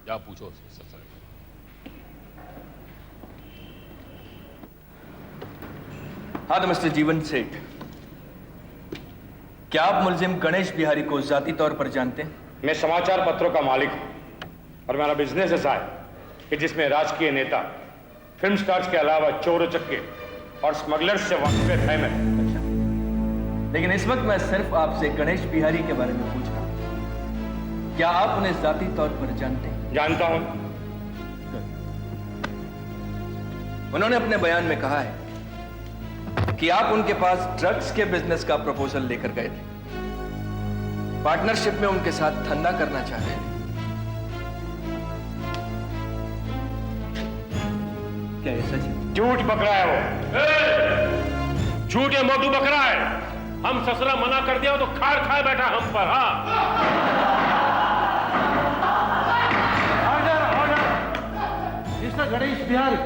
क्या पूछो उससे ससुर। हाँ तो मिस्टर जीवन सेठ, क्या आप मुलजिम गणेश बिहारी को जाती तौर पर जानते हैं? मैं समाचार पत्रों का मालिक हूं और मेरा बिजनेस ऐसा है कि जिसमें राजकीय नेता, फिल्म स्टार्स के अलावा चोर चक्के और स्मगलर्स से वाकिफ है मैं। अच्छा, लेकिन इस वक्त मैं सिर्फ आपसे गणेश बिहारी के बारे में पूछ रहा हूं। क्या आप उन्हें जाती तौर पर जानते हैं? जानता हूं। उन्होंने अपने बयान में कहा है कि आप उनके पास ड्रग्स के बिजनेस का प्रपोजल लेकर गए थे, पार्टनरशिप में उनके साथ धंधा करना चाह रहे थे। क्या ये सच है? झूठ पकड़ा है वो। झूठ है, मोटू बकरा है। हम ससुरा मना कर दिया तो खार खाए बैठा हम पर। हाँ, order order. Mister Ganesh Bihari,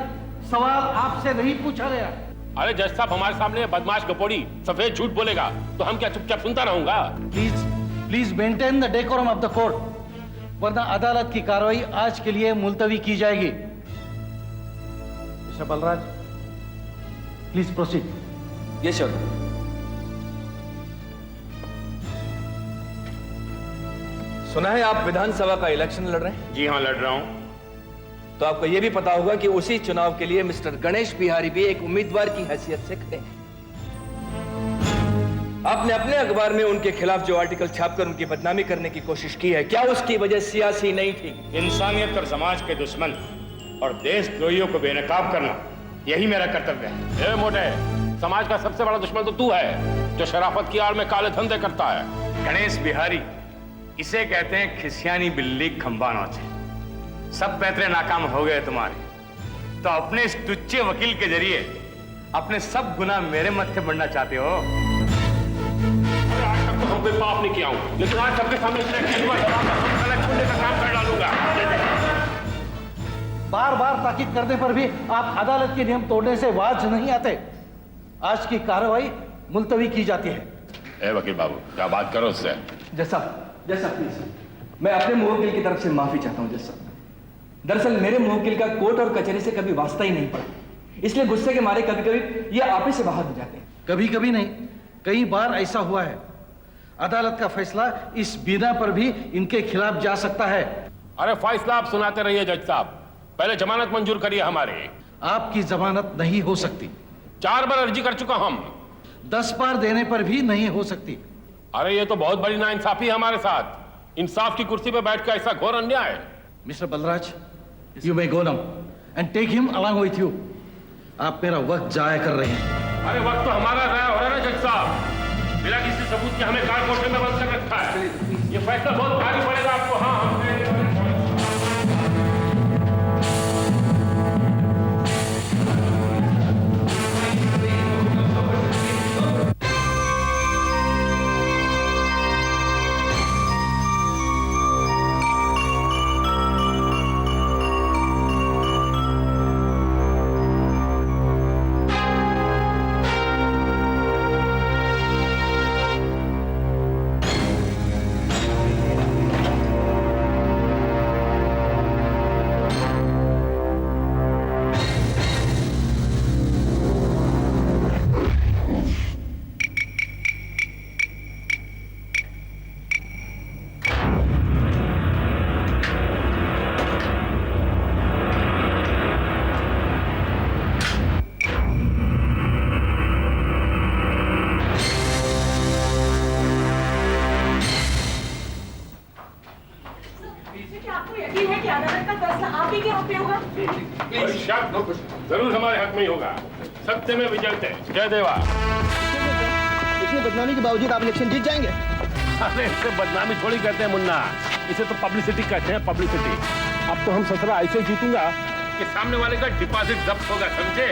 सवाल आपसे नहीं पूछा गया। अरे जज साहब, हमारे सामने बदमाश गपोड़ी सफेद झूठ बोलेगा तो हम क्या चुपचाप सुनता रहूंगा? Please please maintain the decorum of the court, वरना अदालत की कार्रवाई आज के लिए मुलतवी की जाएगी। Mister Balraj, please proceed. ये श्योर। सुना है आप विधानसभा का इलेक्शन लड़ रहे हैं? जी हाँ, लड़ रहा हूं। तो आपको यह भी पता होगा कि उसी चुनाव के लिए मिस्टर गणेश बिहारी भी एक उम्मीदवार की हैसियत से खड़े हैं। आपने अपने अखबार में उनके खिलाफ जो आर्टिकल छापकर उनकी बदनामी करने की कोशिश की है, क्या उसकी वजह सियासी नहीं थी? इंसानियत और समाज के दुश्मन और देशद्रोहियों को बेनकाब करना, यही मेरा कर्तव्य है। ए मोटे, समाज का सबसे बड़ा दुश्मन तो तू है, जो शराफत की आड़ में काले धंधे करता है। गणेश बिहारी, इसे कहते हैं खिसियानी बिल्ली खंबा नोचे। सब पैतरे नाकाम हो गए तुम्हारे, तो अपने इस टुच्चे वकील के जरिए अपने सब गुनाह मेरे मत्थे बढ़ना चाहते हो। अरे आज तक तो हम कोई पाप नहीं किया हूं, लेकिन आज सबके सामने का काम कर डालूंगा। बार बार ताकीद करने पर भी आप अदालत के नियम तोड़ने से बाज नहीं आते। आज की कार्रवाई मुलतवी की जाती है। ए वकील बाबू, क्या बात करो उससे। जैसा प्लीज, मैं अपने मुवक्किल की तरफ से माफी चाहता हूं जैसा। दरअसल मेरे मुवक्किल का कोर्ट और कचहरी से कभी वास्ता ही नहीं पड़ा, इसलिए गुस्से के मारे कभी कभी ये आप ही से बाहर हो जाते हैं। कभी कभी नहीं, कई बार ऐसा हुआ है। अदालत का फैसला इस बिना पर भी इनके खिलाफ जा सकता है। अरे फैसला आप सुनाते रहिए जज साहब, पहले जमानत मंजूर करिए हमारे। आपकी जमानत नहीं हो सकती। 4 बार अर्जी कर चुका हम। 10 बार देने पर भी नहीं हो सकती। अरे ये तो बहुत बड़ी नाइंसाफी है हमारे साथ। इंसाफ की कुर्सी पे बैठ कर ऐसा घोर अन्याय। Mister Balraj, you may go now and take him along with you. आप मेरा वक्त जाया कर रहे हैं। अरे वक्त तो हमारा जाया हो रहा है ना जज साहब। बिना किसी सबूत के हमें कार कोठे में बंद कर रखा है। ये फैसला बहुत भारी पड़ेगा आपको। हाँ, हम जरूर हमारे हक में ही होगा। सत्य में विजयते। जय देवा। इतनी बदनामी के बावजूद आप इलेक्शन जीत जाएंगे? अरे इसे बदनामी थोड़ी कहते हैं मुन्ना, इसे तो पब्लिसिटी कहते हैं, पब्लिसिटी। अब तो हम ससुरा ऐसे जीतूंगा कि सामने वाले का डिपॉजिट जब्त होगा, समझे?